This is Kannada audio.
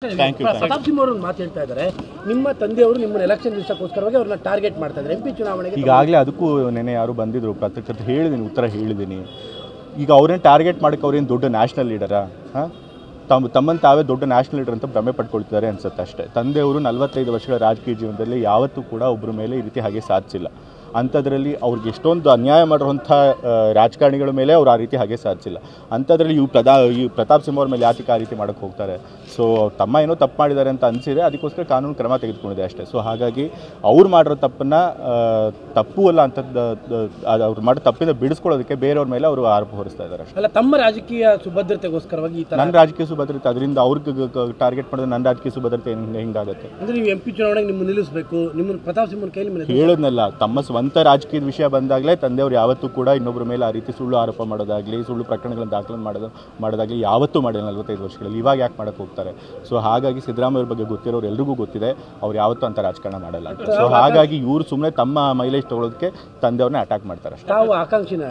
ಪ್ರತಾಪ್ ಸಿಂಹ ಅವರು ಮಾತು ಹೇಳ್ತಾ ಇದ್ದಾರೆ, ನಿಮ್ಮ ತಂದೆಯವರು ನಿಮ್ಮ ಎಲೆಕ್ಷನ್ ದಿವಸಕ್ಕೋಸ್ಕರವಾಗಿ ಅವ್ರನ್ನ ಟಾರ್ಗೆಟ್ ಮಾಡ್ತಾ ಇದ್ದಾರೆ MP ಚುನಾವಣೆಗೆ. ಈಗಾಗಲೇ ಅದಕ್ಕೂ ನೆನೆ ಯಾರು ಬಂದಿದ್ರು ಪತ್ರಕರ್ತ ಹೇಳಿದ್ದೀನಿ, ಉತ್ತರ ಹೇಳಿದ್ದೀನಿ. ಈಗ ಅವ್ರೇನು ಟಾರ್ಗೆಟ್ ಮಾಡೋಕ್ಕೆ ಅವ್ರೇನು ದೊಡ್ಡ ನ್ಯಾಷನಲ್ ಲೀಡರಾ? ತಮ್ಮನ್ನು ತಾವೇ ದೊಡ್ಡ ನ್ಯಾಷನಲ್ ಲೀಡರ್ ಅಂತ ಭ್ರಮೆ ಪಡ್ಕೊಳ್ತಿದ್ದಾರೆ ಅನ್ಸುತ್ತೆ ಅಷ್ಟೇ. ತಂದೆಯವರು 45 ವರ್ಷಗಳ ರಾಜಕೀಯ ಜೀವನದಲ್ಲಿ ಯಾವತ್ತೂ ಕೂಡ ಒಬ್ಬರ ಮೇಲೆ ಈ ರೀತಿ ಹಾಗೆ ಸಾಧಿಸಿಲ್ಲ. ಅಂಥದ್ರಲ್ಲಿ ಅವ್ರಿಗೆ ಎಷ್ಟೊಂದು ಅನ್ಯಾಯ ಮಾಡಿರುವಂಥ ರಾಜಕಾರಣಿಗಳ ಮೇಲೆ ಅವ್ರು ಆ ರೀತಿ ಹಾಗೆ ಸಾಧಿಸಿಲ್ಲ. ಅಂಥದ್ರಲ್ಲಿ ಈ ಪ್ರತಾಪ್ ಸಿಂಹ ಅವ್ರ ಮೇಲೆ ಯಾಕೆ ಆ ರೀತಿ ಮಾಡೋಕ್ಕೆ ಹೋಗ್ತಾರೆ? ಸೊ ತಮ್ಮ ಏನೋ ತಪ್ಪು ಮಾಡಿದ್ದಾರೆ ಅಂತ ಅನಿಸಿದೆ, ಅದಕ್ಕೋಸ್ಕರ ಕಾನೂನು ಕ್ರಮ ತೆಗೆದುಕೊಂಡಿದೆ ಅಷ್ಟೇ. ಸೊ ಹಾಗಾಗಿ ಅವ್ರು ಮಾಡಿರೋ ತಪ್ಪನ್ನು ತಪ್ಪು ಅಲ್ಲ ಅಂತದ್ದು ಅವ್ರು ಮಾಡೋ ತಪ್ಪಿಂದ ಬಿಡಿಸ್ಕೊಳ್ಳೋದಕ್ಕೆ ಬೇರೆಯವ್ರ ಮೇಲೆ ಅವರು ಆರೋಪ ಹೊರಿಸ್ತಾ ಇದ್ದಾರೆ ಅಷ್ಟೇ. ಅಲ್ಲ, ತಮ್ಮ ರಾಜಕೀಯ ಸುಭದ್ರತೆಗೋಸ್ಕರವಾಗಿ ನನ್ನ ರಾಜಕೀಯ ಸುಭದ್ರತೆ, ಅದರಿಂದ ಅವ್ರಿಗೆ ಟಾರ್ಗೆಟ್ ಮಾಡಿದ್ರೆ ನನ್ನ ರಾಜಕೀಯ ಸುಭದ್ರತೆ ಹಿಂಗಾಗುತ್ತೆ ಅಂದರೆ ನೀವು MP ಚುನಾವಣೆಗೆ ನಿಮ್ಮ ನಿಲ್ಲಿಸಬೇಕು, ನಿಮ್ಮ ಪ್ರತಾಪ್ ಸಿಂಹನ ಕೈಲಿ ಹೇಳೋದ್ನಲ್ಲ. ತಮ್ಮ ಸ್ವಂತ ರಾಜಕೀಯದ ವಿಷಯ ಬಂದಾಗಲೇ ತಂದೆಯವರು ಯಾವತ್ತೂ ಕೂಡ ಇನ್ನೊಬ್ಬರ ಮೇಲೆ ಆ ರೀತಿ ಸುಳ್ಳು ಆರೋಪ ಮಾಡೋದಾಗಲಿ, ಸುಳ್ಳು ಪ್ರಕರಣಗಳನ್ನು ದಾಖಲೆ ಮಾಡೋದಾಗಲಿ ಯಾವತ್ತೂ ಮಾಡಿಲ್ಲ 45 ವರ್ಷಗಳಲ್ಲಿ. ಇವಾಗ ಯಾಕೆ ಮಾಡೋಕ್ಕೆ ಹೋಗ್ತಾರೆ? ಸೊ ಹಾಗಾಗಿ ಸಿದ್ದರಾಮಯ್ಯ ಅವ್ರ ಬಗ್ಗೆ ಗೊತ್ತಿರೋರು ಎಲ್ರಿಗೂ ಗೊತ್ತಿದೆ, ಅವ್ರು ಯಾವತ್ತೂ ಅಂತ ರಾಜಕಾರಣ ಮಾಡಲ್ಲ ಅಂತ. ಸೊ ಹಾಗಾಗಿ ಇವರು ಸುಮ್ಮನೆ ತಮ್ಮ ಮೈಲೇಜ್ ತೊಗೊಳೋದಕ್ಕೆ ತಂದೆಯವ್ರನ್ನ ಅಟ್ಯಾಕ್ ಮಾಡ್ತಾರೆ. ತಾವು ಆಕಾಂಕ್ಷಿನ